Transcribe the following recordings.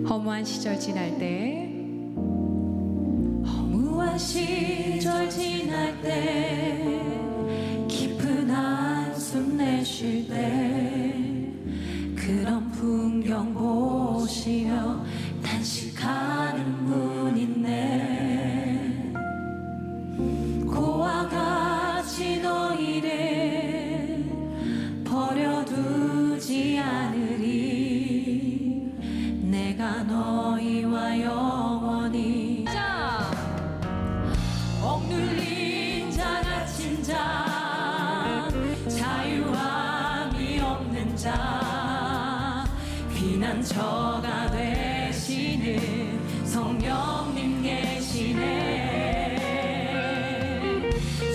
허무한 시절 지날 때, 허무한 시절 지날 때, 깊은 한숨 내쉴 때, 그런 풍경 보시며 단식하는 분 있네. 고와 같이 너희를 버려두지 않으리. 내가 너희와 영원히. 억눌린 자 갇힌 자, 자유함이 없는 자, 피난처가 되시는 성령님 계시네.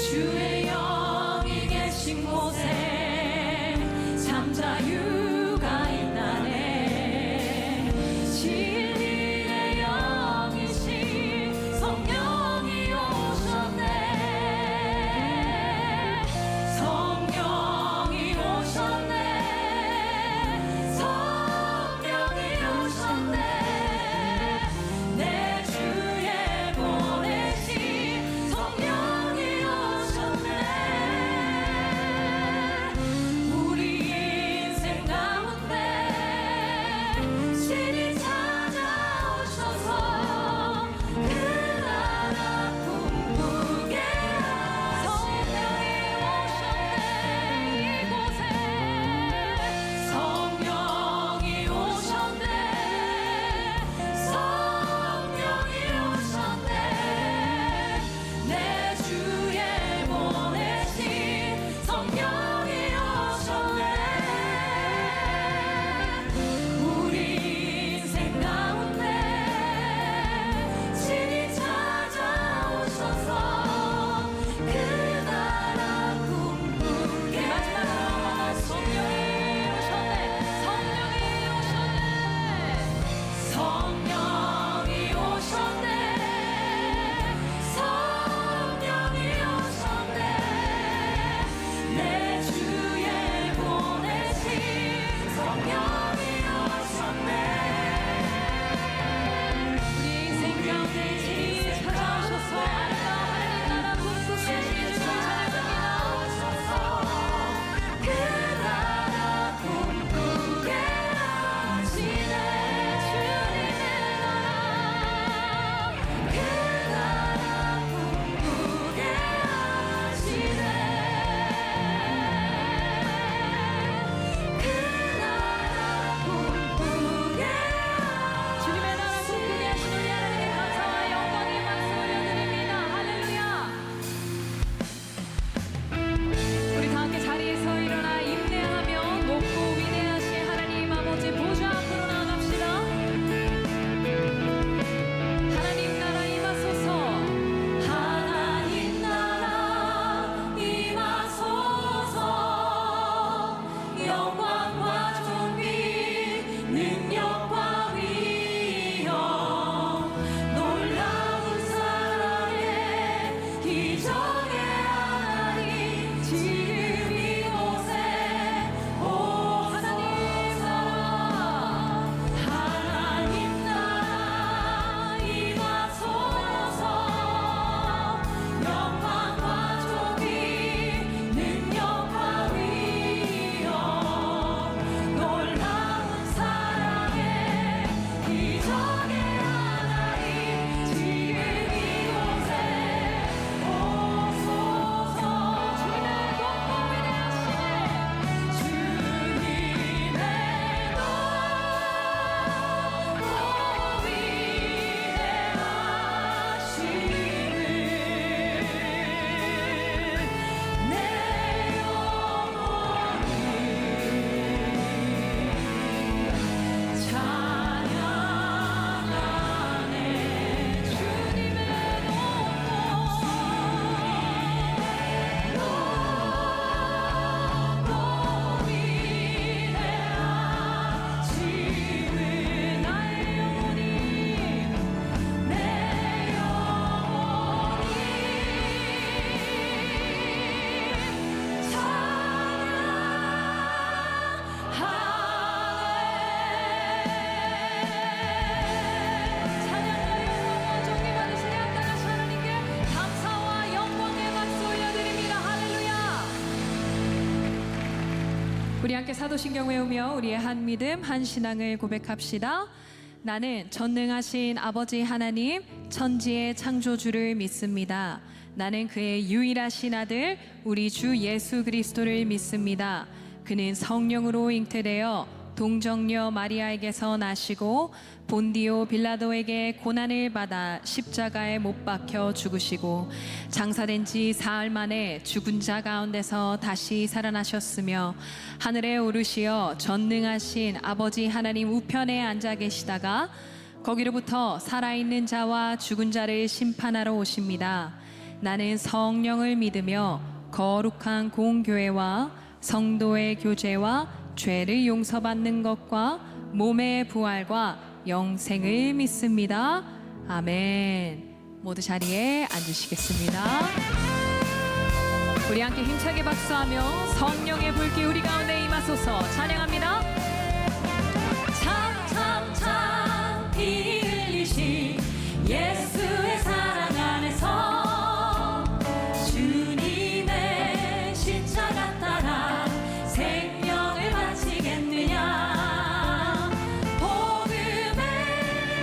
주의 영이 계신 곳에 참 자유가 있다네. 진리의 영이신 성령이 오셨네. 성령이 오셨네. 성령이 오셨네. 내 주에 보내신 우리 함께 사도신경 외우며 우리의 한 믿음, 한 신앙을 고백합시다. 나는 전능하신 아버지 하나님, 천지의 창조주를 믿습니다. 나는 그의 유일하신 아들, 우리 주 예수 그리스도를 믿습니다. 그는 성령으로 잉태되어 동정녀 마리아에게서 나시고 본디오 빌라도에게 고난을 받아 십자가에 못 박혀 죽으시고 장사된 지 사흘 만에 죽은 자 가운데서 다시 살아나셨으며 하늘에 오르시어 전능하신 아버지 하나님 우편에 앉아 계시다가 거기로부터 살아있는 자와 죽은 자를 심판하러 오십니다. 나는 성령을 믿으며 거룩한 공교회와 성도의 교제와 죄를 용서받는 것과 몸의 부활과 영생을 믿습니다. 아멘. 모두 자리에 앉으시겠습니다. 우리 함께 힘차게 박수하며 성령의 불길 우리 가운데 임하소서 찬양합니다. 참 피 흘리신 예수의 사랑 안에서 주님의 십자가 따라 생명을 바치겠느냐. 복음의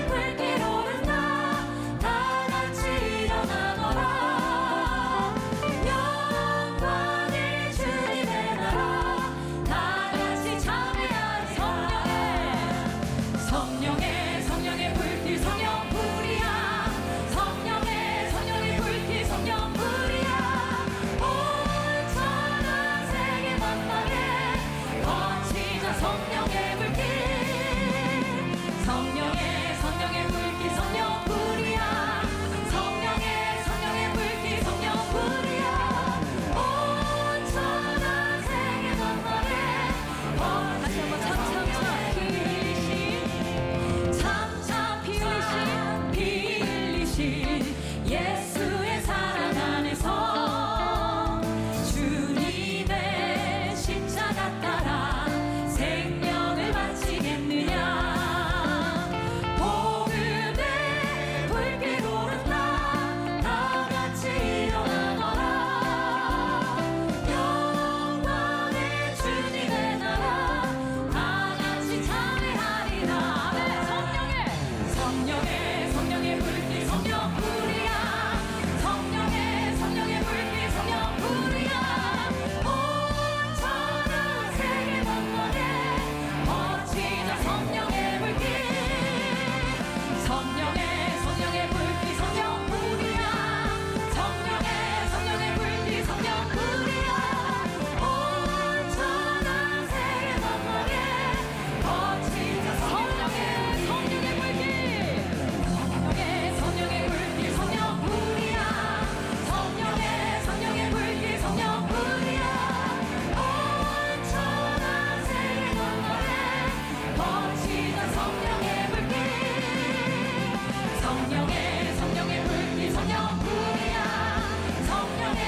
불길 오른다 다 같이 일어나거라. 영광의 주님의 나라 다 같이 참여하리. 성령의 불길 성령 불이야. 성령의 불길 성령 불이야. 온 천하 세계 만방에 거치자 성령의 불길. 성령의 불길 성령 불이야. 성령의 불길 성령 불이야. 온 천하 세계 만방에 다시 한번 참참 피 흘리신 예수의 사랑 안에서 주님의 십자가 따라 생명을 바치겠느냐. 복음의 불길 오른다 다 같이 일어나거라. 영광의 주님의 나라 다 같이 참여하리라. 성령의 불길 성령 불이야. 성령의 불길 성령 불이야. 온 천하 세계 만방에 거치자 성령의 불길. 성령의 불길 성령 불이야. 성령의 불길 성령 불이야. 온 천하 세계 만방에 거치자 성령의 불길. 성령의 불길 성령 불이야. 성령의 불길 성령 불이야. 온 천하 세계 만방에 거치자 성령의 불길. 성령의 불길 성령 불이야. 성령의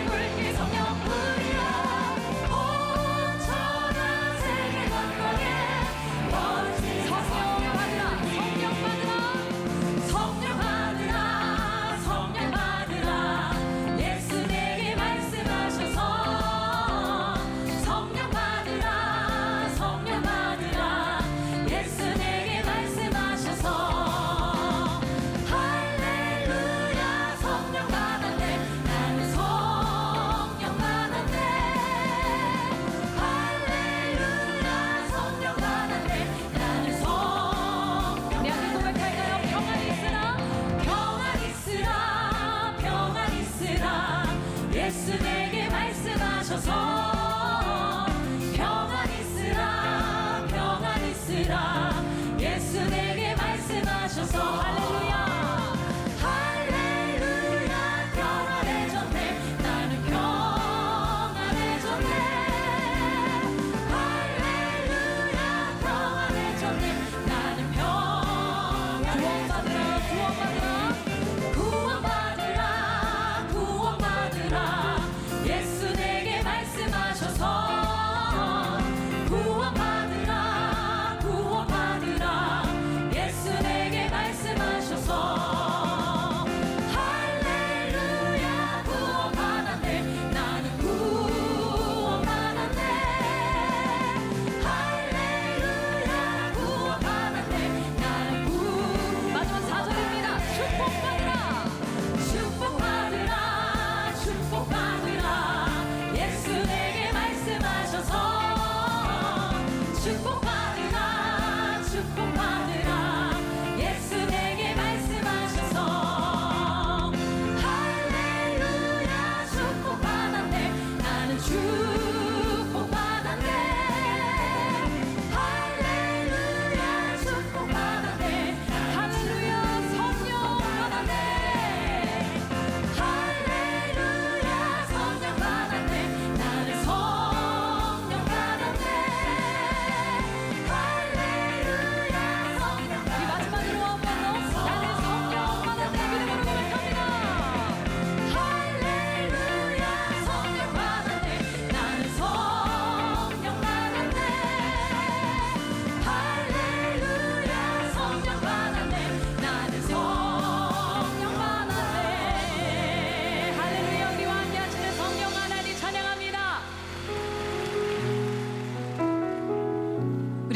불길 성령 불이야. 온 천하 세계 만방에 거치자 성령 받으라. 성령 받으라. 예수 내게 말씀하셔서 성령 받으라. 예수 내게 말씀하셔서 할렐루야. 성령 받았네. 나는 성령 받았네. 할렐루야. 성령 받았네. 나는 성령. 우리 함께 고백할까요? 평안 있으라. 예수 내게 말씀하셔서 평안 있으라. 예수 내게 말씀하셔서 할렐루야. 평안해졌네. 나는 평안해졌네. 할렐루야. 평안해졌네. 나는 구원받으라. 예수 내게 말씀하셔서 구원받으라. 예수 내게 말씀하셔서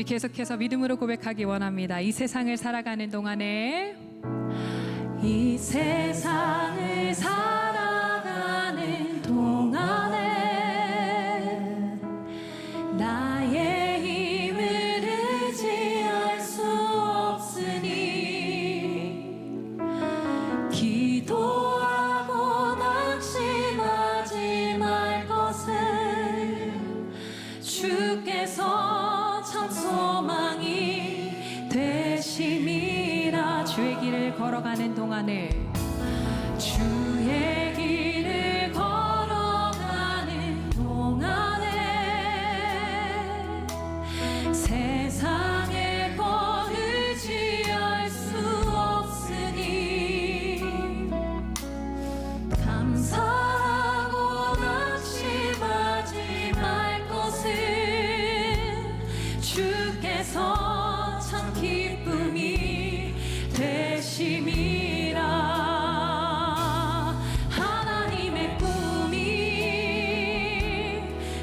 우리 계속해서 믿음으로 고백하기 원합니다. 이 세상을 살아가는 동안에 이 세상을 살아가는 동안에 나의 힘을 의지할 수 없으니 기도하고 낙심하지 말 것을 주께서 참 소망이 되심이라. 주의 길을 걸어가는 동안에 주의 길을 걸어가는 동안에 세상의 것 의지할 수 없으니 감사하고 낙심하지 말 것을 주께서 참 기쁨이 되심이라. 하나님의 꿈이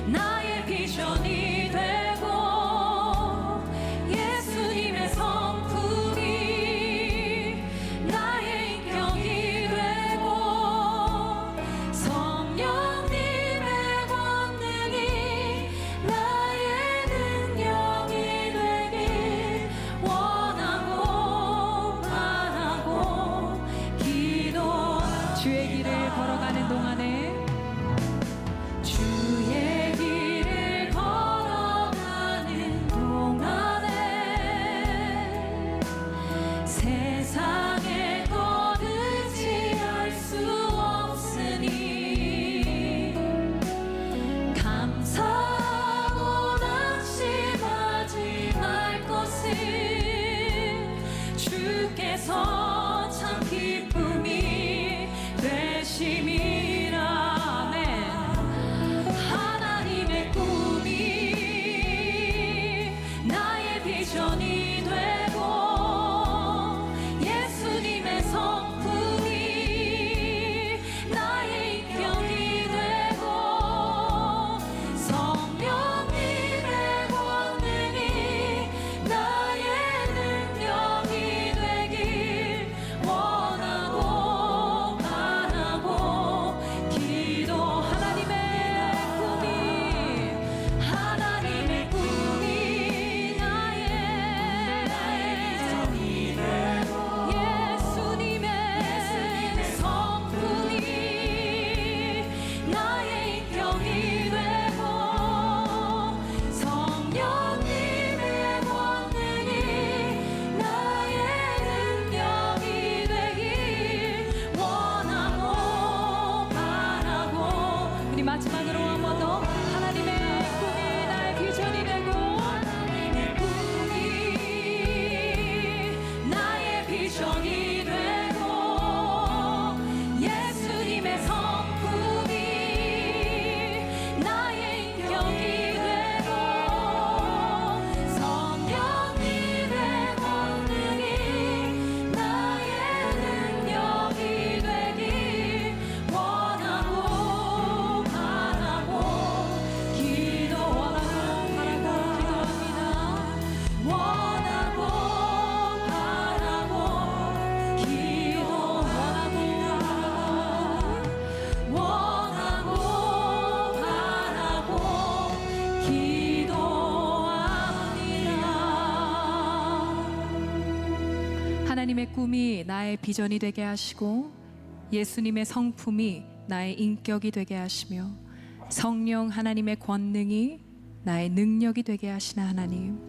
나의 비전이 되고 예수님의 성품이 나의 인격이 되고 성령님의 권능이 나의 능력이 되길 원하고 바라고 기도. 주의 길을 걸어가는 동안에 주의 길을 걸어가는 동안에 세상의 것 의지할 수 없으니 감사하고 낙심하지 말 것을 주께서 참 기쁨이 되심이라. 아멘. 하나님의 꿈이 나의 비전이 되고 예수님의 성품이 나의 인격이 되고 성령님의 권능이 나의 능력이 되길 원하고 바라고 기도. 하나님의 꿈이 나의 비전이 되고 예수님의 성품이 나의 인격이 되고 성령님의 권능이 나의 능력이 되길 원하고 바라고. 우리 마지막으로 한 번 더. 하나님의 꿈이 나의 비전이 되고 하나님의 꿈이 나의 비전이 되고 예수님의 성품이 나의 인격이 되고 성령님의 권능이 나의 능력이 되길 원하고 바라고 기도. 원하고 바라고 기도합니다. 원하고 바라고 기도합니다. 원하고 바라고 기도합니다. 하나님의 꿈이 나의 비전이 되게 하시고 예수님의 성품이 나의 인격이 되게 하시며 성령 하나님의 권능이 나의 능력이 되게 하시는 하나님,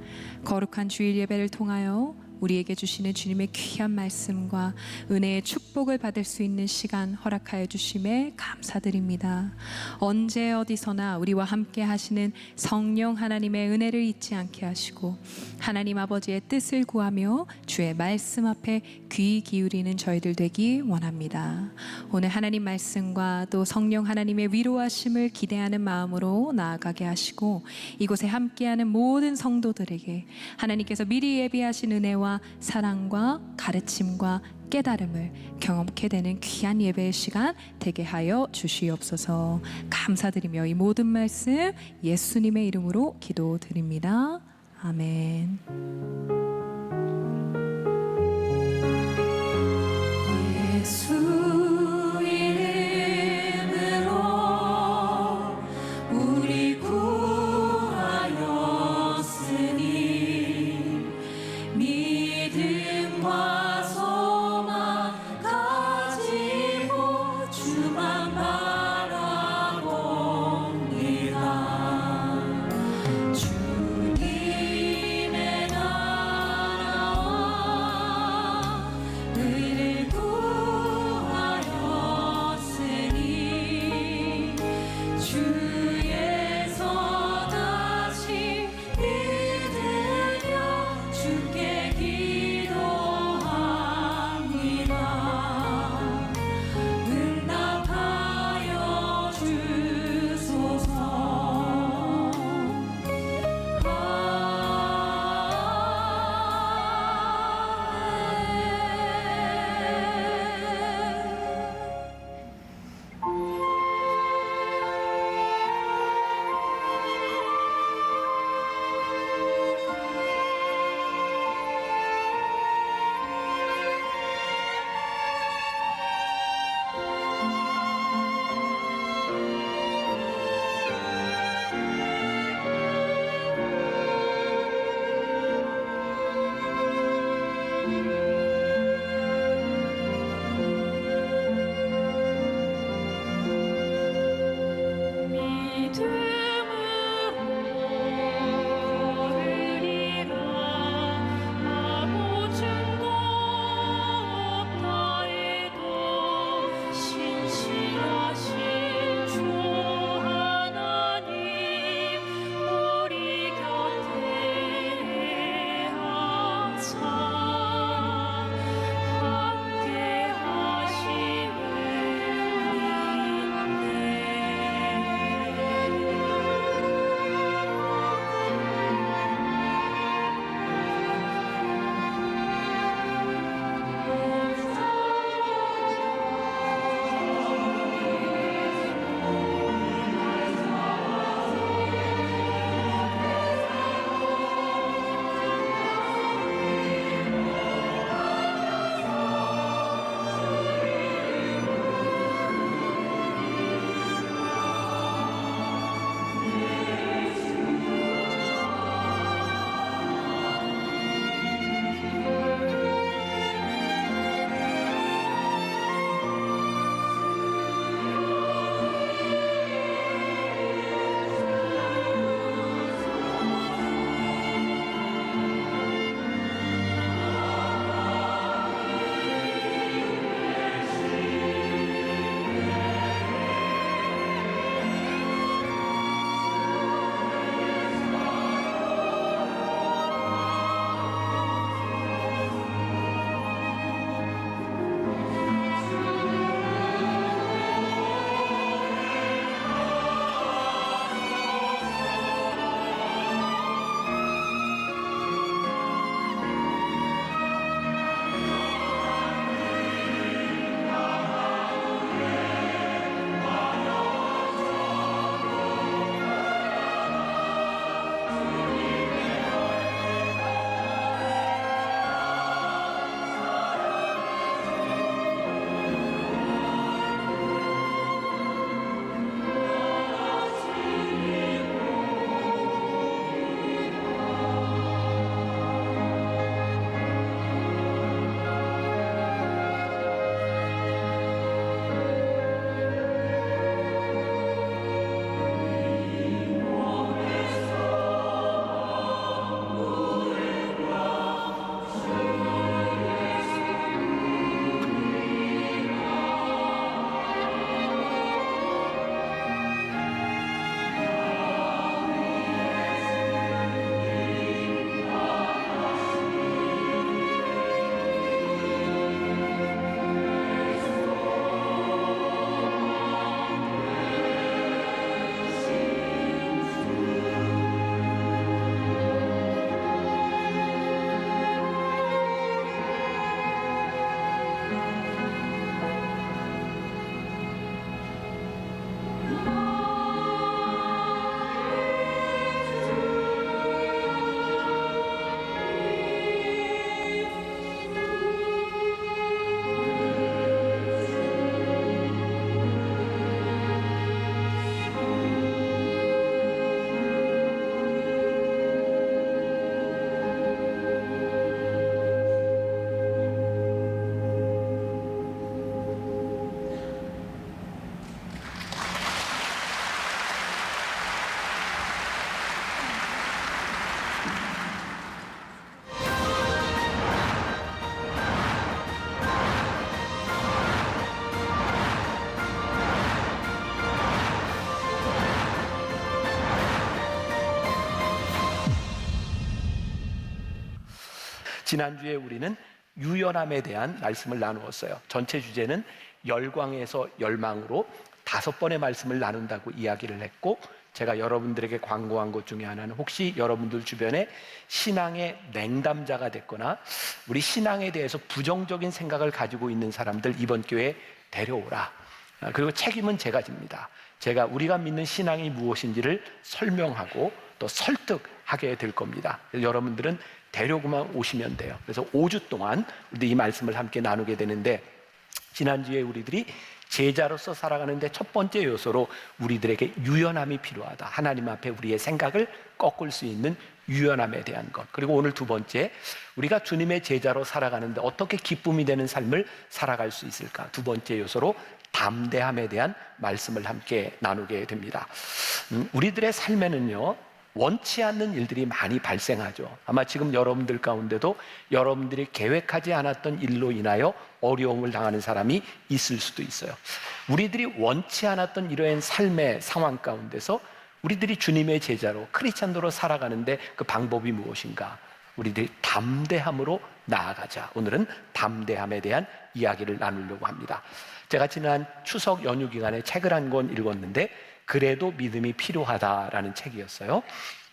거룩한 주일 예배를 통하여 우리에게 주시는 주님의 귀한 말씀과 은혜의 축복을 받을 수 있는 시간 허락하여 주심에 감사드립니다. 언제 어디서나 우리와 함께 하시는 성령 하나님의 은혜를 잊지 않게 하시고 하나님 아버지의 뜻을 구하며 주의 말씀 앞에 귀 기울이는 저희들 되기 원합니다. 오늘 하나님 말씀과 또 성령 하나님의 위로하심을 기대하는 마음으로 나아가게 하시고 이곳에 함께하는 모든 성도들에게 하나님께서 미리 예비하신 은혜와 사랑과 가르침과 깨달음을 경험케 되는 귀한 예배의 시간 되게 하여 주시옵소서. 감사드리며 이 모든 말씀 예수님의 이름으로 기도드립니다. 아멘. 예수 이름으로 우리 구하였으니 믿음과 소망 가지고 주만 바라봅니다. 주님의 나 지난주에 우리는 유연함에 대한 말씀을 나누었어요. 전체 주제는 열광에서 열망으로 5번의 말씀을 나눈다고 이야기를 했고, 제가 여러분들에게 광고한 것 중에 하나는 혹시 여러분들 주변에 신앙의 냉담자가 됐거나 우리 신앙에 대해서 부정적인 생각을 가지고 있는 사람들 이번 교회에 데려오라. 그리고 책임은 제가 집니다. 제가 우리가 믿는 신앙이 무엇인지를 설명하고 또 설득하게 될 겁니다. 여러분들은 데려오고만 오시면 돼요. 그래서 5주 동안 우리 이 말씀을 함께 나누게 되는데, 지난주에 우리들이 제자로서 살아가는데 첫 번째 요소로 우리들에게 유연함이 필요하다. 하나님 앞에 우리의 생각을 꺾을 수 있는 유연함에 대한 것. 그리고 오늘 두 번째, 우리가 주님의 제자로 살아가는데 어떻게 기쁨이 되는 삶을 살아갈 수 있을까? 두 번째 요소로 담대함에 대한 말씀을 함께 나누게 됩니다. 우리들의 삶에는요, 원치 않는 일들이 많이 발생하죠. 아마 지금 여러분들 가운데도 여러분들이 계획하지 않았던 일로 인하여 어려움을 당하는 사람이 있을 수도 있어요. 우리들이 원치 않았던 이러한 삶의 상황 가운데서 우리들이 주님의 제자로 크리스찬으로 살아가는데 그 방법이 무엇인가? 우리들이 담대함으로 나아가자. 오늘은 담대함에 대한 이야기를 나누려고 합니다. 제가 지난 추석 연휴 기간에 책을 한 권 읽었는데 그래도 믿음이 필요하다라는 책이었어요.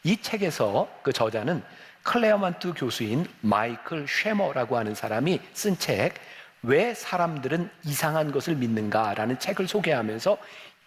이 책에서 그 저자는 클레어먼트 교수인 마이클 쉐머라고 하는 사람이 쓴 책, 왜 사람들은 이상한 것을 믿는가라는 책을 소개하면서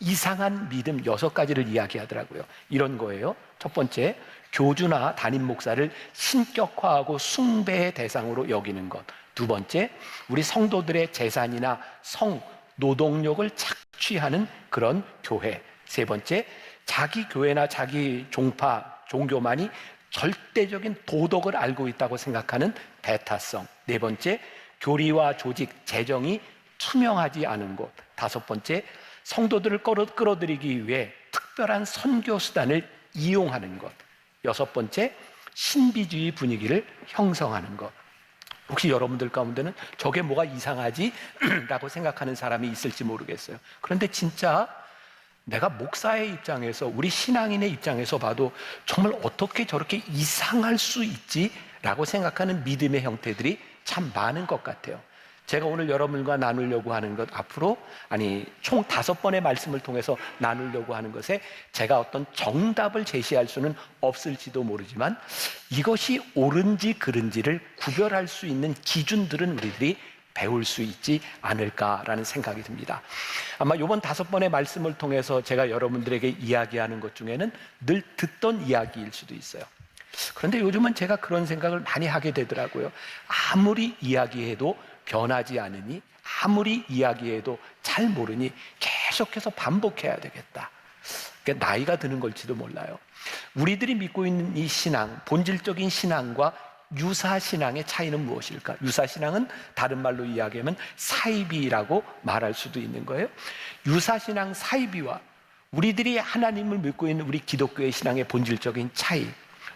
이상한 믿음 6가지를 이야기하더라고요. 이런 거예요. 첫 번째, 교주나 담임 목사를 신격화하고 숭배의 대상으로 여기는 것. 두 번째, 우리 성도들의 재산이나 성, 노동력을 착취하는 그런 교회. 세 번째, 자기 교회나 자기 종파, 종교만이 절대적인 도덕을 알고 있다고 생각하는 배타성. 네 번째, 교리와 조직, 재정이 투명하지 않은 곳. 다섯 번째, 성도들을 끌어들이기 위해 특별한 선교 수단을 이용하는 것. 여섯 번째, 신비주의 분위기를 형성하는 것. 혹시 여러분들 가운데는 저게 뭐가 이상하지? 라고 생각하는 사람이 있을지 모르겠어요. 그런데 진짜 내가 목사의 입장에서, 우리 신앙인의 입장에서 봐도 정말 어떻게 저렇게 이상할 수 있지? 라고 생각하는 믿음의 형태들이 참 많은 것 같아요. 제가 오늘 여러분과 나누려고 하는 것, 앞으로 총 5번의 말씀을 통해서 나누려고 하는 것에 제가 어떤 정답을 제시할 수는 없을지도 모르지만 이것이 옳은지 그른지를 구별할 수 있는 기준들은 우리들이 배울 수 있지 않을까라는 생각이 듭니다. 아마 이번 5번의 말씀을 통해서 제가 여러분들에게 이야기하는 것 중에는 늘 듣던 이야기일 수도 있어요. 그런데 요즘은 제가 그런 생각을 많이 하게 되더라고요. 아무리 이야기해도 변하지 않으니, 아무리 이야기해도 잘 모르니 계속해서 반복해야 되겠다. 그러니까 나이가 드는 걸지도 몰라요. 우리들이 믿고 있는 이 신앙, 본질적인 신앙과 유사신앙의 차이는 무엇일까? 유사신앙은 다른 말로 이야기하면 사이비라고 말할 수도 있는 거예요. 유사신앙 사이비와 우리들이 하나님을 믿고 있는 우리 기독교의 신앙의 본질적인 차이,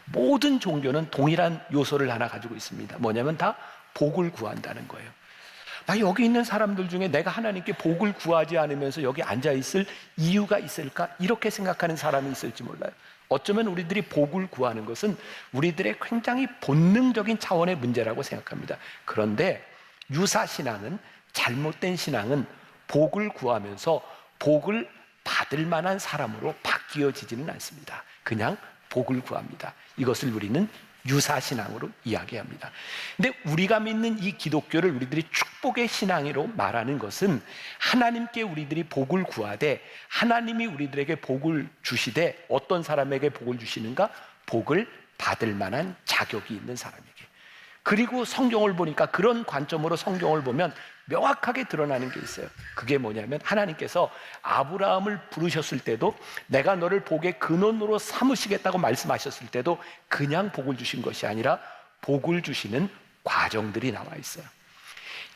모든 종교는 동일한 요소를 하나 가지고 있습니다. 뭐냐면 다 복을 구한다는 거예요. 여기 있는 사람들 중에 내가 하나님께 복을 구하지 않으면서 여기 앉아있을 이유가 있을까? 이렇게 생각하는 사람이 있을지 몰라요. 어쩌면 우리들이 복을 구하는 것은 우리들의 굉장히 본능적인 차원의 문제라고 생각합니다. 그런데 유사신앙은, 잘못된 신앙은 복을 구하면서 복을 받을 만한 사람으로 바뀌어지지는 않습니다. 그냥 복을 구합니다. 이것을 우리는 유사신앙으로 이야기합니다. 근데 우리가 믿는 이 기독교를 우리들이 축복의 신앙으로 말하는 것은 하나님께 우리들이 복을 구하되 하나님이 우리들에게 복을 주시되 어떤 사람에게 복을 주시는가? 복을 받을 만한 자격이 있는 사람에게. 그리고 성경을 보니까 그런 관점으로 성경을 보면 명확하게 드러나는 게 있어요. 그게 뭐냐면 하나님께서 아브라함을 부르셨을 때도 내가 너를 복의 근원으로 삼으시겠다고 말씀하셨을 때도 그냥 복을 주신 것이 아니라 복을 주시는 과정들이 나와 있어요.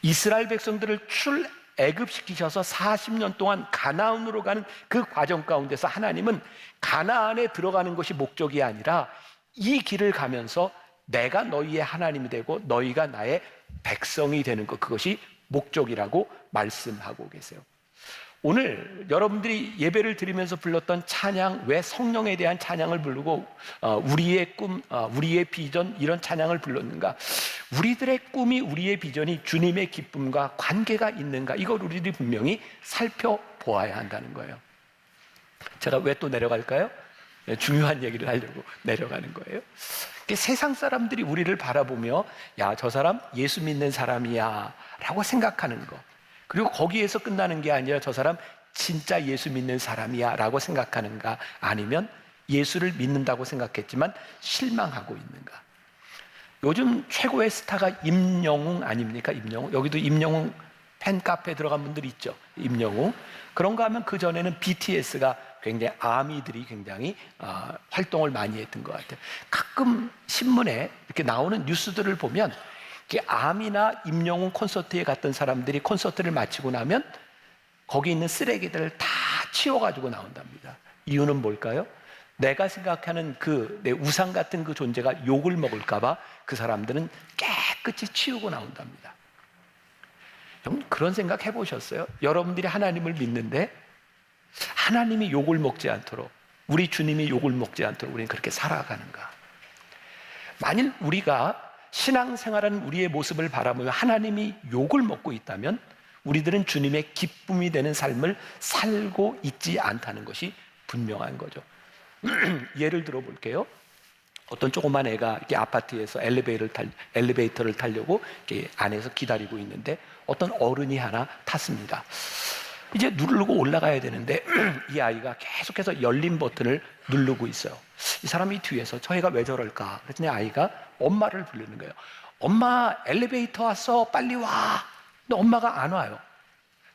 이스라엘 백성들을 출애굽시키셔서 40년 동안 가나안으로 가는 그 과정 가운데서 하나님은 가나안에 들어가는 것이 목적이 아니라 이 길을 가면서 내가 너희의 하나님이 되고 너희가 나의 백성이 되는 것, 그것이 목적이라고 말씀하고 계세요. 오늘 여러분들이 예배를 드리면서 불렀던 찬양, 왜 성령에 대한 찬양을 부르고 우리의 꿈, 우리의 비전 이런 찬양을 불렀는가? 우리들의 꿈이, 우리의 비전이 주님의 기쁨과 관계가 있는가, 이걸 우리들이 분명히 살펴보아야 한다는 거예요. 제가 왜 또 내려갈까요? 중요한 얘기를 하려고 내려가는 거예요. 세상 사람들이 우리를 바라보며 야, 저 사람 예수 믿는 사람이야 라고 생각하는 거, 그리고 거기에서 끝나는 게 아니라 저 사람 진짜 예수 믿는 사람이야 라고 생각하는가, 아니면 예수를 믿는다고 생각했지만 실망하고 있는가. 요즘 최고의 스타가 임영웅 아닙니까? 임영웅. 여기도 임영웅 팬카페 들어간 분들 있죠. 임영웅. 그런가 하면 그 전에는 BTS가 굉장히, 아미들이 굉장히 활동을 많이 했던 것 같아요. 가끔 신문에 이렇게 나오는 뉴스들을 보면 아미나 임영웅 콘서트에 갔던 사람들이 콘서트를 마치고 나면 거기 있는 쓰레기들을 다 치워가지고 나온답니다. 이유는 뭘까요? 내가 생각하는 내 우상 같은 그 존재가 욕을 먹을까봐 그 사람들은 깨끗이 치우고 나온답니다. 여러분, 그런 생각 해보셨어요? 여러분들이 하나님을 믿는데 하나님이 욕을 먹지 않도록, 우리 주님이 욕을 먹지 않도록 우리는 그렇게 살아가는가? 만일 우리가 신앙생활하는 우리의 모습을 바라보며 하나님이 욕을 먹고 있다면 우리들은 주님의 기쁨이 되는 삶을 살고 있지 않다는 것이 분명한 거죠. 예를 들어 볼게요. 어떤 조그만 애가 이렇게 아파트에서 엘리베이터를 타려고 이렇게 안에서 기다리고 있는데 어떤 어른이 하나 탔습니다. 이제 누르고 올라가야 되는데 이 아이가 계속해서 열린 버튼을 누르고 있어요. 이 사람이 뒤에서 저 애가 왜 저럴까? 그랬더니 아이가 엄마를 부르는 거예요. 엄마, 엘리베이터 왔어, 빨리 와. 근데 엄마가 안 와요.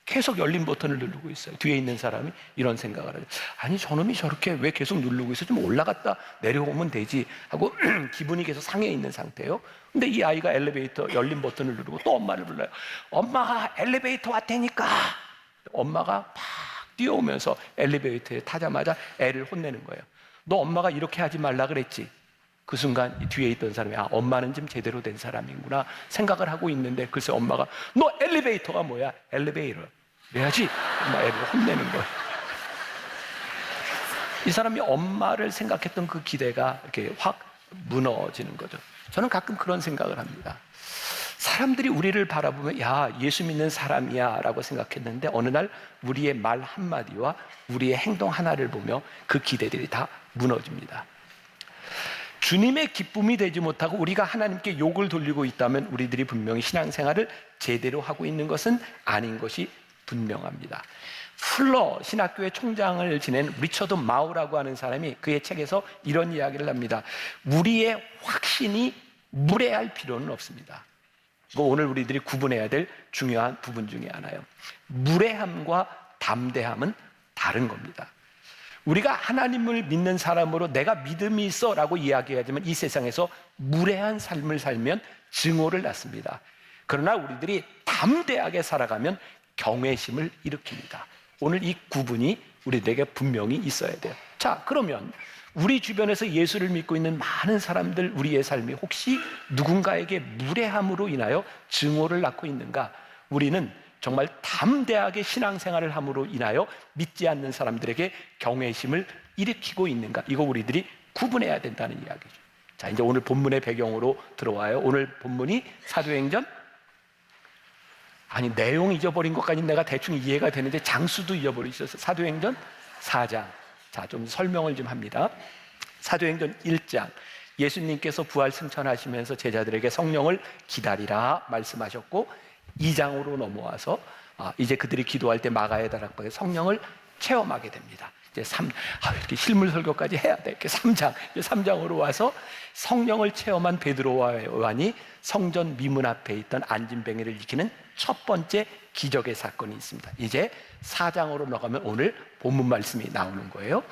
계속 열린 버튼을 누르고 있어요. 뒤에 있는 사람이 이런 생각을 하죠. 아니, 저놈이 저렇게 왜 계속 누르고 있어? 좀 올라갔다 내려오면 되지 하고 기분이 계속 상해 있는 상태예요. 근데 이 아이가 엘리베이터 열린 버튼을 누르고 또 엄마를 불러요. 엄마가 엘리베이터 왔다니까. 엄마가 막 뛰어오면서 엘리베이터에 타자마자 애를 혼내는 거예요. 너 엄마가 이렇게 하지 말라 그랬지? 그 순간 뒤에 있던 사람이 엄마는 좀 제대로 된 사람이구나 생각을 하고 있는데 글쎄 엄마가 너 엘리베이터가 뭐야? 엘리베이터 그래야지. 엄마 애를 혼내는 거예요. 이 사람이 엄마를 생각했던 그 기대가 이렇게 확 무너지는 거죠. 저는 가끔 그런 생각을 합니다. 사람들이 우리를 바라보면 야, 예수 믿는 사람이야 라고 생각했는데 어느 날 우리의 말 한마디와 우리의 행동 하나를 보며 그 기대들이 다 무너집니다. 주님의 기쁨이 되지 못하고 우리가 하나님께 욕을 돌리고 있다면 우리들이 분명히 신앙생활을 제대로 하고 있는 것은 아닌 것이 분명합니다. 풀러 신학교의 총장을 지낸 리처드 마우라고 하는 사람이 그의 책에서 이런 이야기를 합니다. 우리의 확신이 무례할 필요는 없습니다. 이거 오늘 우리들이 구분해야 될 중요한 부분 중에 하나예요. 무례함과 담대함은 다른 겁니다. 우리가 하나님을 믿는 사람으로 내가 믿음이 있어 라고 이야기하지만 이 세상에서 무례한 삶을 살면 증오를 낳습니다. 그러나 우리들이 담대하게 살아가면 경외심을 일으킵니다. 오늘 이 구분이 우리들에게 분명히 있어야 돼요. 자, 그러면 우리 주변에서 예수를 믿고 있는 많은 사람들, 우리의 삶이 혹시 누군가에게 무례함으로 인하여 증오를 낳고 있는가? 우리는 정말 담대하게 신앙생활을 함으로 인하여 믿지 않는 사람들에게 경외심을 일으키고 있는가? 이거 우리들이 구분해야 된다는 이야기죠. 자, 이제 오늘 본문의 배경으로 들어와요. 오늘 본문이 사도행전, 아니 내용 잊어버린 것까지 내가 대충 이해가 되는데 장수도 잊어버리셨어요. 사도행전 4장. 자, 좀 설명을 좀 합니다. 사도행전 1장. 예수님께서 부활 승천하시면서 제자들에게 성령을 기다리라 말씀하셨고 2장으로 넘어와서 이제 그들이 기도할 때 마가의 다락방에 성령을 체험하게 됩니다. 이제 이렇게 실물 설교까지 해야 돼. 이렇게 3장으로 와서 성령을 체험한 베드로와 요한이 성전 미문 앞에 있던 안진뱅이를 일으키는 첫 번째 기적의 사건이 있습니다. 이제 4장으로 나가면 오늘 본문 말씀이 나오는 거예요.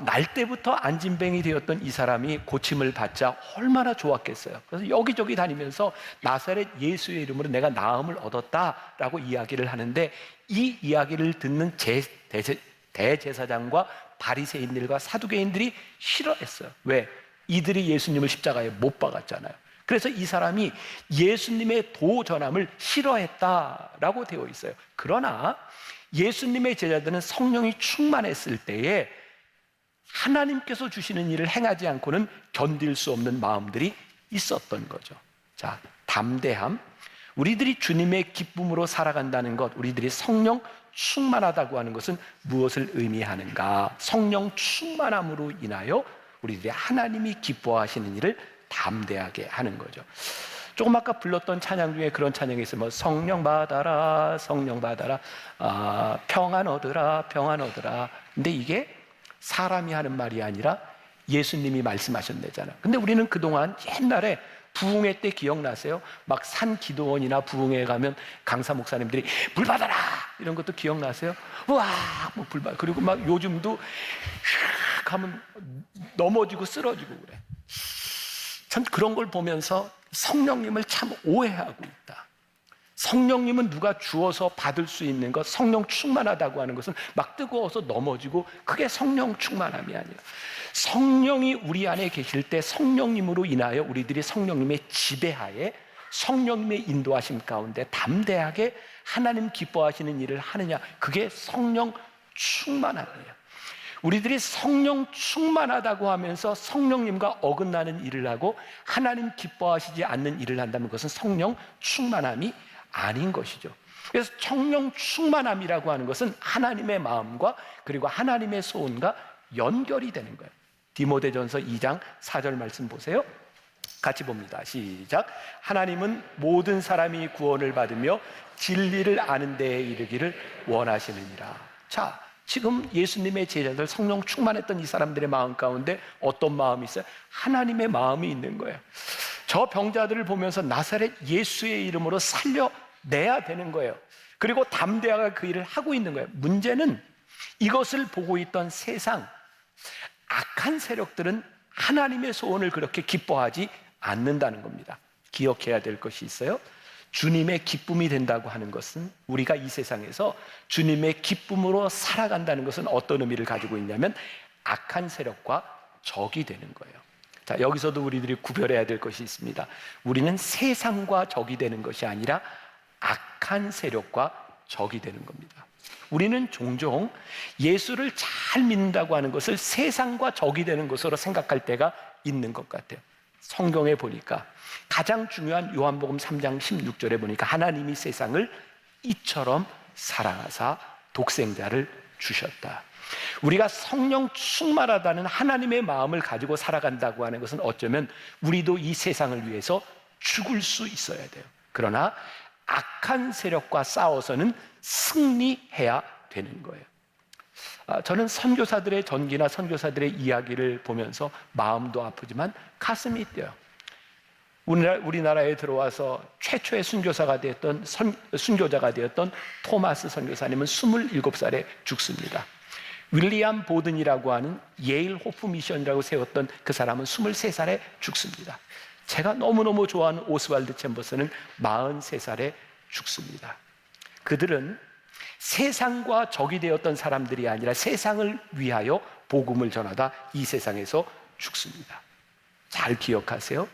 날 때부터 안진뱅이 되었던 이 사람이 고침을 받자 얼마나 좋았겠어요. 그래서 여기저기 다니면서 나사렛 예수의 이름으로 내가 나음을 얻었다라고 이야기를 하는데 이 이야기를 듣는 대제사장과 바리새인들과 사두개인들이 싫어했어요. 왜? 이들이 예수님을 십자가에 못 박았잖아요. 그래서 이 사람이 예수님의 도전함을 싫어했다라고 되어 있어요. 그러나 예수님의 제자들은 성령이 충만했을 때에 하나님께서 주시는 일을 행하지 않고는 견딜 수 없는 마음들이 있었던 거죠. 자, 담대함. 우리들이 주님의 기쁨으로 살아간다는 것, 우리들이 성령 충만하다고 하는 것은 무엇을 의미하는가? 성령 충만함으로 인하여 우리들이 하나님이 기뻐하시는 일을 담대하게 하는 거죠. 조금 아까 불렀던 찬양 중에 그런 찬양이 있어요. 뭐 성령 받아라, 성령 받아라, 평안 얻으라, 평안 얻으라. 근데 이게 사람이 하는 말이 아니라 예수님이 말씀하셨대잖아. 근데 우리는 그동안 옛날에 부흥회 때 기억나세요? 막 산 기도원이나 부흥회에 가면 강사 목사님들이 물 받아라 이런 것도 기억나세요? 와, 뭐 불 받. 그리고 막 요즘도 휙 하면 넘어지고 쓰러지고 그래. 참 그런 걸 보면서 성령님을 참 오해하고 있다. 성령님은 누가 주어서 받을 수 있는 것, 성령 충만하다고 하는 것은 막 뜨거워서 넘어지고 그게 성령 충만함이 아니에요. 성령이 우리 안에 계실 때 성령님으로 인하여 우리들이 성령님의 지배하에 성령님의 인도하심 가운데 담대하게 하나님 기뻐하시는 일을 하느냐, 그게 성령 충만함이에요. 우리들이 성령 충만하다고 하면서 성령님과 어긋나는 일을 하고 하나님 기뻐하시지 않는 일을 한다면 그것은 성령 충만함이 아닌 것이죠. 그래서 성령 충만함이라고 하는 것은 하나님의 마음과 그리고 하나님의 소원과 연결이 되는 거예요. 디모데전서 2장 4절 말씀 보세요. 같이 봅니다. 시작. 하나님은 모든 사람이 구원을 받으며 진리를 아는 데에 이르기를 원하시느니라. 자, 지금 예수님의 제자들, 성령 충만했던 이 사람들의 마음 가운데 어떤 마음이 있어요? 하나님의 마음이 있는 거예요. 저 병자들을 보면서 나사렛 예수의 이름으로 살려내야 되는 거예요. 그리고 담대하게 그 일을 하고 있는 거예요. 문제는 이것을 보고 있던 세상, 악한 세력들은 하나님의 소원을 그렇게 기뻐하지 않는다는 겁니다. 기억해야 될 것이 있어요. 주님의 기쁨이 된다고 하는 것은, 우리가 이 세상에서 주님의 기쁨으로 살아간다는 것은 어떤 의미를 가지고 있냐면 악한 세력과 적이 되는 거예요. 자, 여기서도 우리들이 구별해야 될 것이 있습니다. 우리는 세상과 적이 되는 것이 아니라 악한 세력과 적이 되는 겁니다. 우리는 종종 예수를 잘 믿는다고 하는 것을 세상과 적이 되는 것으로 생각할 때가 있는 것 같아요. 성경에 보니까 가장 중요한 요한복음 3장 16절에 보니까 하나님이 세상을 이처럼 사랑하사 독생자를 주셨다. 우리가 성령 충만하다는 하나님의 마음을 가지고 살아간다고 하는 것은 어쩌면 우리도 이 세상을 위해서 죽을 수 있어야 돼요. 그러나 악한 세력과 싸워서는 승리해야 되는 거예요. 저는 선교사들의 전기나 선교사들의 이야기를 보면서 마음도 아프지만 가슴이 뛰어요. 우리나라에 들어와서 최초의 순교자가 되었던 토마스 선교사님은 27살에 죽습니다. 윌리엄 보든이라고 하는 예일 호프 미션이라고 세웠던 그 사람은 23살에 죽습니다. 제가 너무너무 좋아하는 오스왈드 챔버스는 43살에 죽습니다. 그들은 세상과 적이 되었던 사람들이 아니라 세상을 위하여 복음을 전하다 이 세상에서 죽습니다. 잘 기억하세요.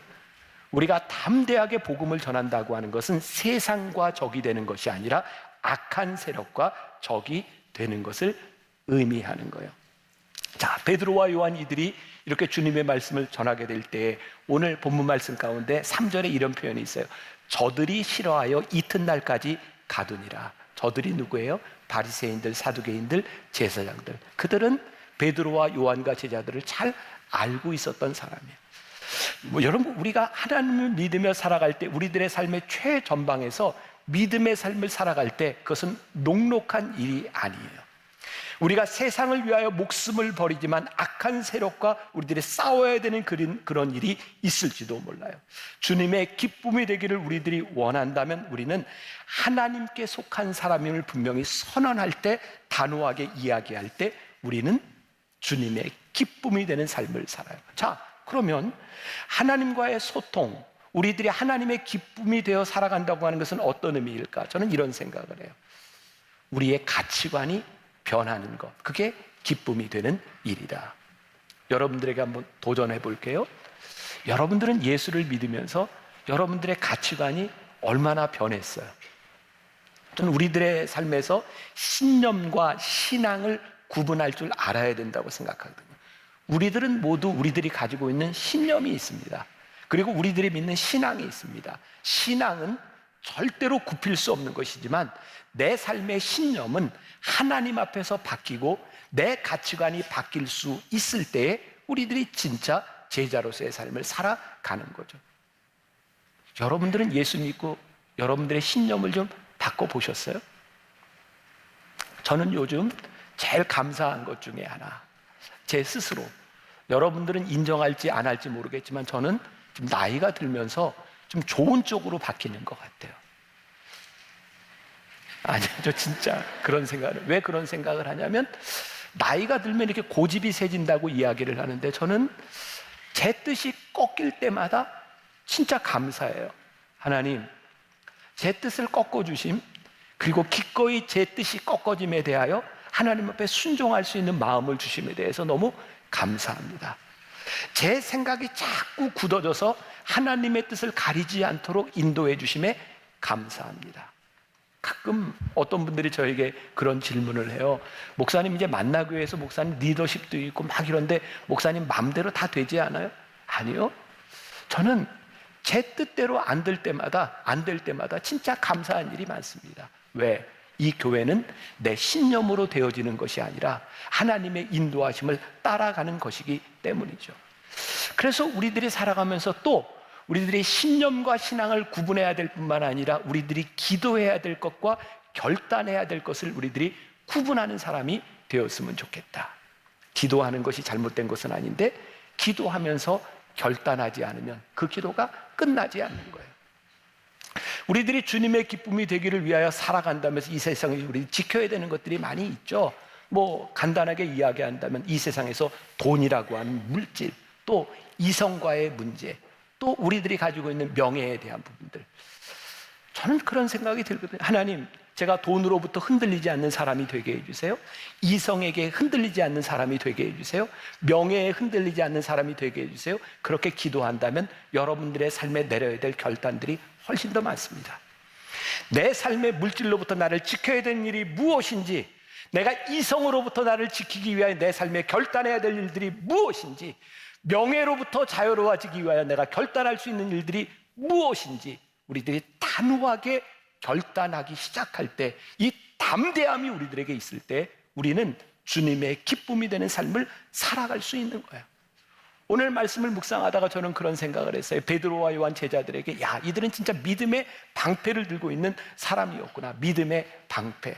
우리가 담대하게 복음을 전한다고 하는 것은 세상과 적이 되는 것이 아니라 악한 세력과 적이 되는 것을 의미하는 거예요. 자, 베드로와 요한 이들이 이렇게 주님의 말씀을 전하게 될 때 오늘 본문 말씀 가운데 3절에 이런 표현이 있어요. 저들이 싫어하여 이튿날까지 가두니라. 저들이 누구예요? 바리새인들, 사두개인들, 제사장들. 그들은 베드로와 요한과 제자들을 잘 알고 있었던 사람이에요. 여러분, 우리가 하나님을 믿으며 살아갈 때 우리들의 삶의 최전방에서 믿음의 삶을 살아갈 때 그것은 녹록한 일이 아니에요. 우리가 세상을 위하여 목숨을 버리지만 악한 세력과 우리들이 싸워야 되는 그런 일이 있을지도 몰라요. 주님의 기쁨이 되기를 우리들이 원한다면 우리는 하나님께 속한 사람임을 분명히 선언할 때, 단호하게 이야기할 때 우리는 주님의 기쁨이 되는 삶을 살아요. 자, 그러면 하나님과의 소통, 우리들이 하나님의 기쁨이 되어 살아간다고 하는 것은 어떤 의미일까? 저는 이런 생각을 해요. 우리의 가치관이 변하는 것, 그게 기쁨이 되는 일이다. 여러분들에게 한번 도전해 볼게요. 여러분들은 예수를 믿으면서 여러분들의 가치관이 얼마나 변했어요? 저는 우리들의 삶에서 신념과 신앙을 구분할 줄 알아야 된다고 생각하거든요. 우리들은 모두 우리들이 가지고 있는 신념이 있습니다. 그리고 우리들이 믿는 신앙이 있습니다. 신앙은 절대로 굽힐 수 없는 것이지만 내 삶의 신념은 하나님 앞에서 바뀌고 내 가치관이 바뀔 수 있을 때에 우리들이 진짜 제자로서의 삶을 살아가는 거죠. 여러분들은 예수 믿고 여러분들의 신념을 좀 바꿔보셨어요? 저는 요즘 제일 감사한 것 중에 하나, 제 스스로, 여러분들은 인정할지 안 할지 모르겠지만 저는 좀 나이가 들면서 좀 좋은 쪽으로 바뀌는 것 같아요. 아니요, 저 진짜 그런 생각을, 왜 그런 생각을 하냐면 나이가 들면 이렇게 고집이 세진다고 이야기를 하는데 저는 제 뜻이 꺾일 때마다 진짜 감사해요. 하나님, 제 뜻을 꺾어주심, 그리고 기꺼이 제 뜻이 꺾어짐에 대하여 하나님 앞에 순종할 수 있는 마음을 주심에 대해서 너무 감사합니다. 제 생각이 자꾸 굳어져서 하나님의 뜻을 가리지 않도록 인도해 주심에 감사합니다. 가끔 어떤 분들이 저에게 그런 질문을 해요. 목사님, 이제 만나교회에서 목사님 리더십도 있고 막 이런데 목사님 마음대로 다 되지 않아요? 아니요. 저는 제 뜻대로 안 될 때마다 진짜 감사한 일이 많습니다. 왜? 이 교회는 내 신념으로 되어지는 것이 아니라 하나님의 인도하심을 따라가는 것이기 때문이죠. 그래서 우리들이 살아가면서 또 우리들의 신념과 신앙을 구분해야 될 뿐만 아니라 우리들이 기도해야 될 것과 결단해야 될 것을 우리들이 구분하는 사람이 되었으면 좋겠다. 기도하는 것이 잘못된 것은 아닌데 기도하면서 결단하지 않으면 그 기도가 끝나지 않는 거예요. 우리들이 주님의 기쁨이 되기를 위하여 살아간다면서 이 세상에 우리 지켜야 되는 것들이 많이 있죠. 뭐 간단하게 이야기한다면 이 세상에서 돈이라고 하는 물질, 또 이성과의 문제, 또 우리들이 가지고 있는 명예에 대한 부분들, 저는 그런 생각이 들거든요. 하나님, 제가 돈으로부터 흔들리지 않는 사람이 되게 해주세요. 이성에게 흔들리지 않는 사람이 되게 해주세요. 명예에 흔들리지 않는 사람이 되게 해주세요. 그렇게 기도한다면 여러분들의 삶에 내려야 될 결단들이 훨씬 더 많습니다. 내 삶의 물질로부터 나를 지켜야 되는 일이 무엇인지, 내가 이성으로부터 나를 지키기 위하여 내 삶에 결단해야 될 일들이 무엇인지, 명예로부터 자유로워지기 위하여 내가 결단할 수 있는 일들이 무엇인지 우리들이 단호하게 결단하기 시작할 때, 이 담대함이 우리들에게 있을 때 우리는 주님의 기쁨이 되는 삶을 살아갈 수 있는 거예요. 오늘 말씀을 묵상하다가 저는 그런 생각을 했어요. 베드로와 요한 제자들에게, 야, 이들은 진짜 믿음의 방패를 들고 있는 사람이었구나. 믿음의 방패.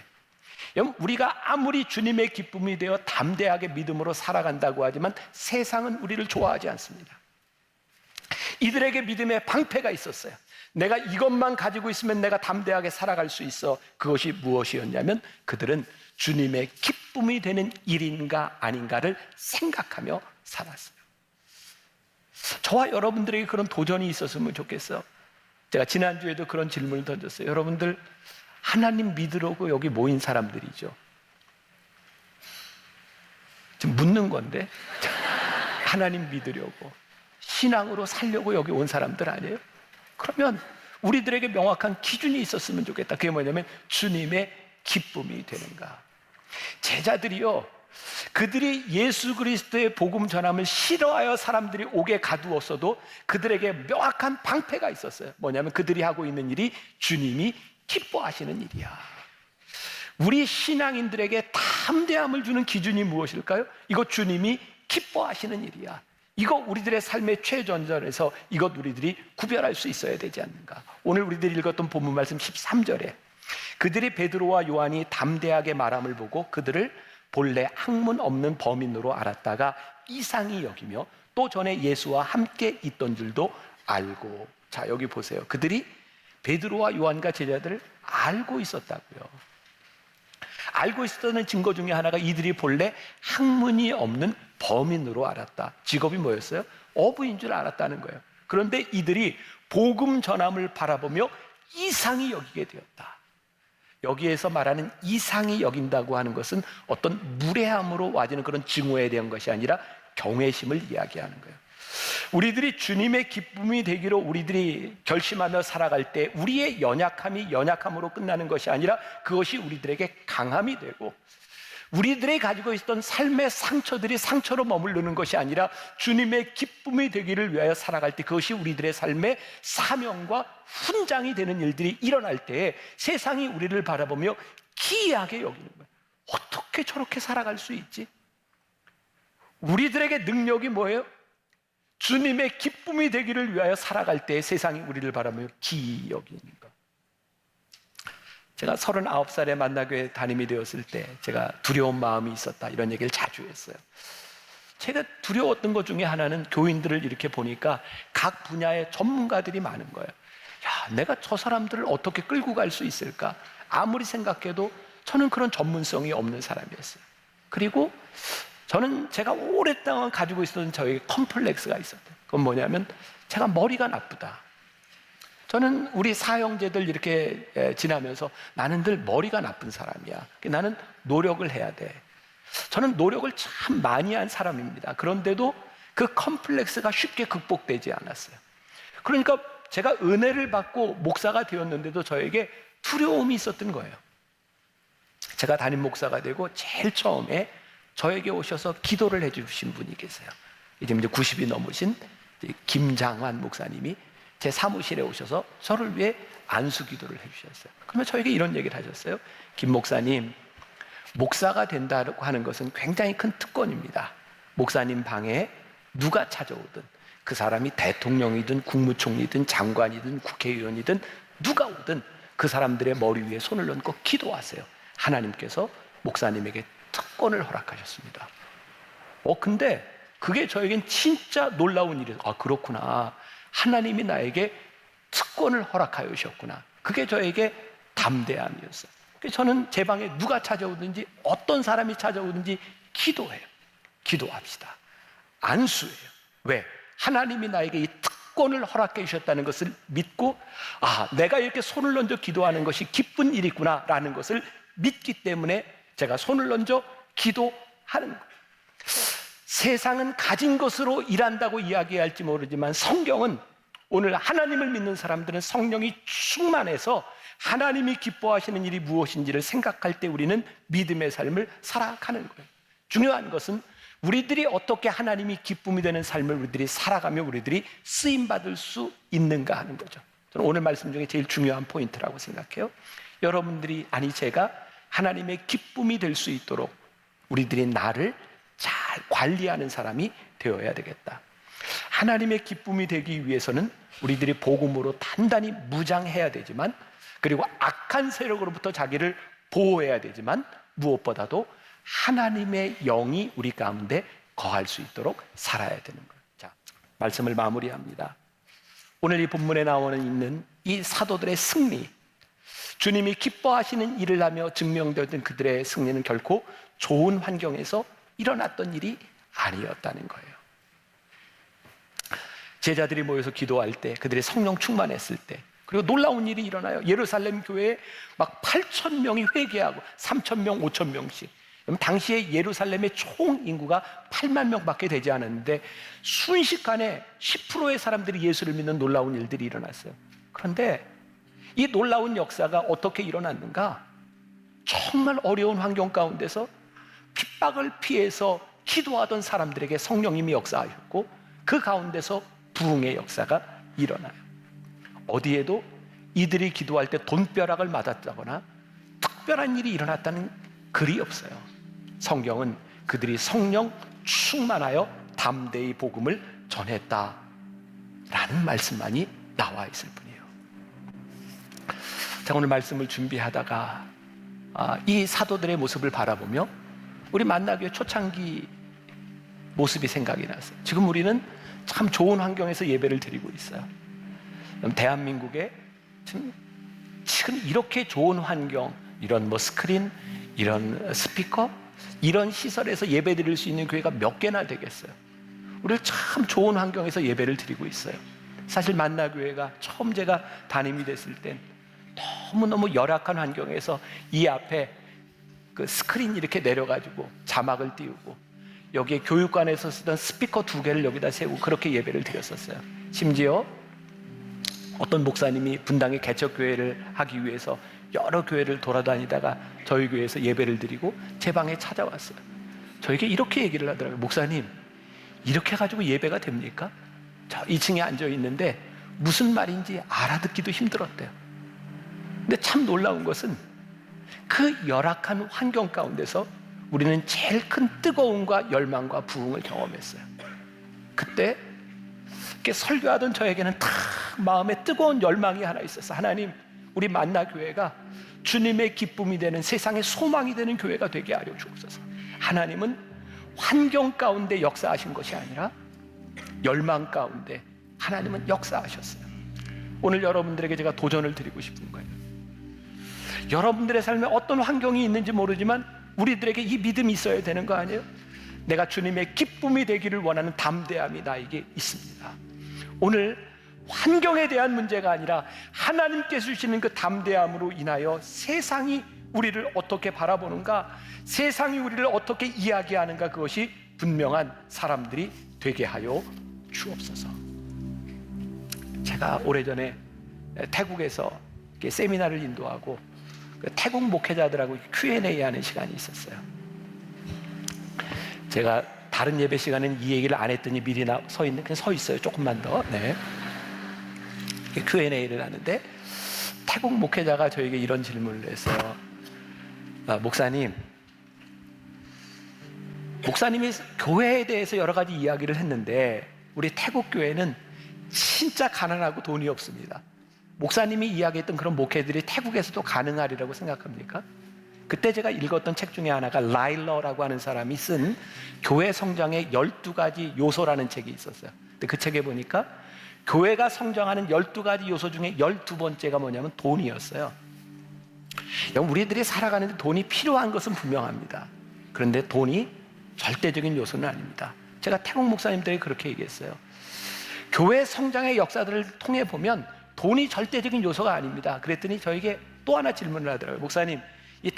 여러분, 우리가 아무리 주님의 기쁨이 되어 담대하게 믿음으로 살아간다고 하지만 세상은 우리를 좋아하지 않습니다. 이들에게 믿음의 방패가 있었어요. 내가 이것만 가지고 있으면 내가 담대하게 살아갈 수 있어. 그것이 무엇이었냐면 그들은 주님의 기쁨이 되는 일인가 아닌가를 생각하며 살았어요. 저와 여러분들에게 그런 도전이 있었으면 좋겠어요. 제가 지난주에도 그런 질문을 던졌어요. 여러분들 하나님 믿으려고 여기 모인 사람들이죠. 지금 묻는 건데 하나님 믿으려고, 신앙으로 살려고 여기 온 사람들 아니에요? 그러면 우리들에게 명확한 기준이 있었으면 좋겠다. 그게 뭐냐면 주님의 기쁨이 되는가. 제자들이요, 그들이 예수 그리스도의 복음 전함을 싫어하여 사람들이 오게 가두었어도 그들에게 명확한 방패가 있었어요. 뭐냐면 그들이 하고 있는 일이 주님이 기뻐하시는 일이야. 우리 신앙인들에게 담대함을 주는 기준이 무엇일까요? 이거 주님이 기뻐하시는 일이야. 이거 우리들의 삶의 최전선에서 이것 우리들이 구별할 수 있어야 되지 않는가. 오늘 우리들이 읽었던 본문 말씀 13절에 그들이 베드로와 요한이 담대하게 말함을 보고 그들을 본래 학문 없는 범인으로 알았다가 이상히 여기며 또 전에 예수와 함께 있던 줄도 알고. 자, 여기 보세요. 그들이 베드로와 요한과 제자들을 알고 있었다고요. 알고 있었다는 증거 중에 하나가 이들이 본래 학문이 없는 범인으로 알았다. 직업이 뭐였어요? 어부인 줄 알았다는 거예요. 그런데 이들이 복음 전함을 바라보며 이상히 여기게 되었다. 여기에서 말하는 이상히 여긴다고 하는 것은 어떤 무례함으로 와지는 그런 증오에 대한 것이 아니라 경외심을 이야기하는 거예요. 우리들이 주님의 기쁨이 되기로 우리들이 결심하며 살아갈 때 우리의 연약함이 연약함으로 끝나는 것이 아니라 그것이 우리들에게 강함이 되고 우리들이 가지고 있었던 삶의 상처들이 상처로 머무르는 것이 아니라 주님의 기쁨이 되기를 위하여 살아갈 때 그것이 우리들의 삶의 사명과 훈장이 되는 일들이 일어날 때 세상이 우리를 바라보며 기이하게 여기는 거예요. 어떻게 저렇게 살아갈 수 있지? 우리들에게 능력이 뭐예요? 주님의 기쁨이 되기를 위하여 살아갈 때 세상이 우리를 바라보며 기이히 여기는 것. 제가 39살에 만나교회 담임이 되었을 때 제가 두려운 마음이 있었다 이런 얘기를 자주 했어요. 제가 두려웠던 것 중에 하나는 교인들을 이렇게 보니까 각 분야의 전문가들이 많은 거예요. 야, 내가 저 사람들을 어떻게 끌고 갈 수 있을까? 아무리 생각해도 저는 그런 전문성이 없는 사람이었어요. 그리고 저는 제가 오랫동안 가지고 있었던 저에게 컴플렉스가 있었대요. 그건 뭐냐면 제가 머리가 나쁘다. 저는 우리 사형제들 이렇게 지나면서 나는 늘 머리가 나쁜 사람이야. 나는 노력을 해야 돼. 저는 노력을 참 많이 한 사람입니다. 그런데도 그 컴플렉스가 쉽게 극복되지 않았어요. 그러니까 제가 은혜를 받고 목사가 되었는데도 저에게 두려움이 있었던 거예요. 제가 담임 목사가 되고 제일 처음에 저에게 오셔서 기도를 해주신 분이 계세요. 이제 90이 넘으신 김장환 목사님이 제 사무실에 오셔서 저를 위해 안수 기도를 해주셨어요. 그러면 저에게 이런 얘기를 하셨어요. 김 목사님, 목사가 된다고 하는 것은 굉장히 큰 특권입니다. 목사님 방에 누가 찾아오든 그 사람이 대통령이든 국무총리든 장관이든 국회의원이든 누가 오든 그 사람들의 머리 위에 손을 얹고 기도하세요. 하나님께서 목사님에게 특권을 허락하셨습니다. 근데 그게 저에겐 진짜 놀라운 일이에요. 아, 그렇구나. 하나님이 나에게 특권을 허락하여 주셨구나. 그게 저에게 담대함이었어요. 저는 제 방에 누가 찾아오든지 어떤 사람이 찾아오든지 기도해요. 기도합시다. 안수해요. 왜? 하나님이 나에게 이 특권을 허락해 주셨다는 것을 믿고 내가 이렇게 손을 얹어 기도하는 것이 기쁜 일이구나 라는 것을 믿기 때문에 제가 손을 얹어 기도하는 거예요. 세상은 가진 것으로 일한다고 이야기할지 모르지만 성경은 오늘 하나님을 믿는 사람들은 성령이 충만해서 하나님이 기뻐하시는 일이 무엇인지를 생각할 때 우리는 믿음의 삶을 살아가는 거예요. 중요한 것은 우리들이 어떻게 하나님이 기쁨이 되는 삶을 우리들이 살아가며 우리들이 쓰임받을 수 있는가 하는 거죠. 저는 오늘 말씀 중에 제일 중요한 포인트라고 생각해요. 여러분들이 제가 하나님의 기쁨이 될 수 있도록 우리들이 나를 잘 관리하는 사람이 되어야 되겠다. 하나님의 기쁨이 되기 위해서는 우리들이 복음으로 단단히 무장해야 되지만, 그리고 악한 세력으로부터 자기를 보호해야 되지만, 무엇보다도 하나님의 영이 우리 가운데 거할 수 있도록 살아야 되는 거예요. 자, 말씀을 마무리합니다. 오늘 이 본문에 나오는 있는 이 사도들의 승리, 주님이 기뻐하시는 일을 하며 증명되었던 그들의 승리는 결코 좋은 환경에서 일어났던 일이 아니었다는 거예요. 제자들이 모여서 기도할 때, 그들의 성령 충만했을 때, 그리고 놀라운 일이 일어나요. 예루살렘 교회에 막 8,000명이 회개하고 3,000명, 5,000명씩. 당시에 예루살렘의 총 인구가 8만 명밖에 되지 않았는데 순식간에 10%의 사람들이 예수를 믿는 놀라운 일들이 일어났어요. 그런데 이 놀라운 역사가 어떻게 일어났는가? 정말 어려운 환경 가운데서 핍박을 피해서 기도하던 사람들에게 성령님이 역사하셨고 그 가운데서 부흥의 역사가 일어나요. 어디에도 이들이 기도할 때 돈벼락을 맞았다거나 특별한 일이 일어났다는 글이 없어요. 성경은 그들이 성령 충만하여 담대히 복음을 전했다라는 말씀만이 나와 있을 뿐이에요. 자, 오늘 말씀을 준비하다가 이 사도들의 모습을 바라보며 우리 만나교회 초창기 모습이 생각이 났어요. 지금 우리는 참 좋은 환경에서 예배를 드리고 있어요. 대한민국에 지금 이렇게 좋은 환경, 이런 스크린, 이런 스피커, 이런 시설에서 예배 드릴 수 있는 교회가 몇 개나 되겠어요. 우리는 참 좋은 환경에서 예배를 드리고 있어요. 사실 만나교회가 처음 제가 담임이 됐을 땐 너무너무 열악한 환경에서 이 앞에 그 스크린 이렇게 내려가지고 자막을 띄우고 여기에 교육관에서 쓰던 스피커 2개를 여기다 세우고 그렇게 예배를 드렸었어요. 심지어 어떤 목사님이 분당에 개척교회를 하기 위해서 여러 교회를 돌아다니다가 저희 교회에서 예배를 드리고 제 방에 찾아왔어요. 저에게 이렇게 얘기를 하더라고요. 목사님, 이렇게 가지고 예배가 됩니까? 저 2층에 앉아 있는데 무슨 말인지 알아듣기도 힘들었대요. 근데 참 놀라운 것은 그 열악한 환경 가운데서 우리는 제일 큰 뜨거움과 열망과 부흥을 경험했어요. 그때 이렇게 설교하던 저에게는 탁 마음에 뜨거운 열망이 하나 있었어요. 하나님, 우리 만나 교회가 주님의 기쁨이 되는, 세상의 소망이 되는 교회가 되게 하려 주옵소서. 하나님은 환경 가운데 역사하신 것이 아니라 열망 가운데 하나님은 역사하셨어요. 오늘 여러분들에게 제가 도전을 드리고 싶은 거예요. 여러분들의 삶에 어떤 환경이 있는지 모르지만 우리들에게 이 믿음이 있어야 되는 거 아니에요? 내가 주님의 기쁨이 되기를 원하는 담대함이 나에게 있습니다. 오늘 환경에 대한 문제가 아니라 하나님께서 주시는 그 담대함으로 인하여 세상이 우리를 어떻게 바라보는가, 세상이 우리를 어떻게 이야기하는가, 그것이 분명한 사람들이 되게 하여 주옵소서. 제가 오래전에 태국에서 세미나를 인도하고 태국 목회자들하고 Q&A 하는 시간이 있었어요. 제가 다른 예배 시간에는 이 얘기를 안 했더니 미리 서 있는, 그냥 서 있어요. 조금만 더. 네. Q&A를 하는데 태국 목회자가 저에게 이런 질문을 했어요. 목사님이 교회에 대해서 여러 가지 이야기를 했는데 우리 태국 교회는 진짜 가난하고 돈이 없습니다. 목사님이 이야기했던 그런 목회들이 태국에서도 가능하리라고 생각합니까? 그때 제가 읽었던 책 중에 하나가 라일러라고 하는 사람이 쓴 교회 성장의 12가지 요소라는 책이 있었어요. 근데 그 책에 보니까 교회가 성장하는 12가지 요소 중에 12번째가 뭐냐면 돈이었어요. 우리들이 살아가는데 돈이 필요한 것은 분명합니다. 그런데 돈이 절대적인 요소는 아닙니다. 제가 태국 목사님들에게 그렇게 얘기했어요. 교회 성장의 역사들을 통해 보면 돈이 절대적인 요소가 아닙니다. 그랬더니 저에게 또 하나 질문을 하더라고요. 목사님, 이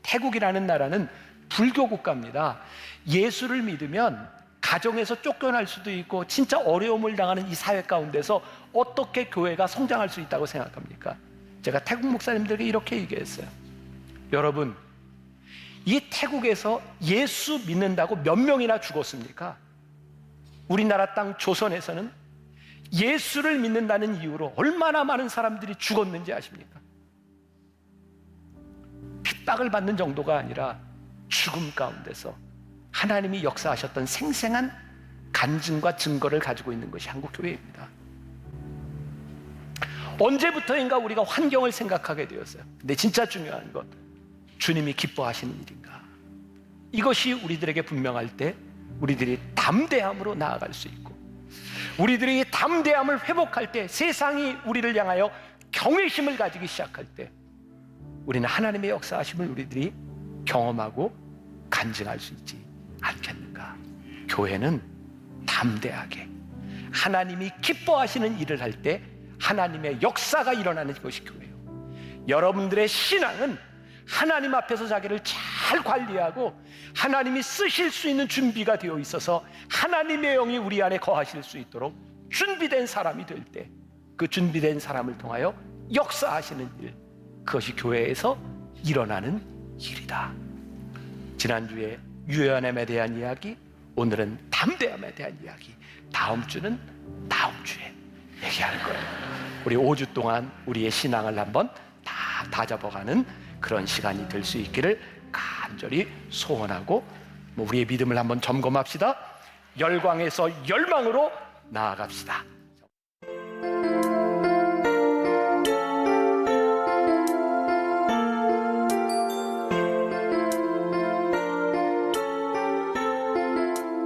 태국이라는 나라는 불교 국가입니다. 예수를 믿으면 가정에서 쫓겨날 수도 있고 진짜 어려움을 당하는 이 사회 가운데서 어떻게 교회가 성장할 수 있다고 생각합니까? 제가 태국 목사님들에게 이렇게 얘기했어요. 여러분, 이 태국에서 예수 믿는다고 몇 명이나 죽었습니까? 우리나라 땅 조선에서는 예수를 믿는다는 이유로 얼마나 많은 사람들이 죽었는지 아십니까? 핍박을 받는 정도가 아니라 죽음 가운데서 하나님이 역사하셨던 생생한 간증과 증거를 가지고 있는 것이 한국교회입니다. 언제부터인가 우리가 환경을 생각하게 되었어요. 근데 진짜 중요한 것, 주님이 기뻐하시는 일인가? 이것이 우리들에게 분명할 때 우리들이 담대함으로 나아갈 수 있고, 우리들이 담대함을 회복할 때, 세상이 우리를 향하여 경외심을 가지기 시작할 때 우리는 하나님의 역사하심을 우리들이 경험하고 간증할 수 있지 않겠는가? 교회는 담대하게 하나님이 기뻐하시는 일을 할 때 하나님의 역사가 일어나는 것이 교회예요. 여러분들의 신앙은 하나님 앞에서 자기를 잘 관리하고 하나님이 쓰실 수 있는 준비가 되어 있어서 하나님의 영이 우리 안에 거하실 수 있도록 준비된 사람이 될 때, 그 준비된 사람을 통하여 역사하시는 일, 그것이 교회에서 일어나는 일이다. 지난주에 유연함에 대한 이야기, 오늘은 담대함에 대한 이야기, 다음 주는 다음 주에 얘기할 거예요. 우리 5주 동안 우리의 신앙을 한번 다 다잡아가는 그런 시간이 될 수 있기를 간절히 소원하고, 우리의 믿음을 한번 점검합시다. 열광에서 열망으로 나아갑시다.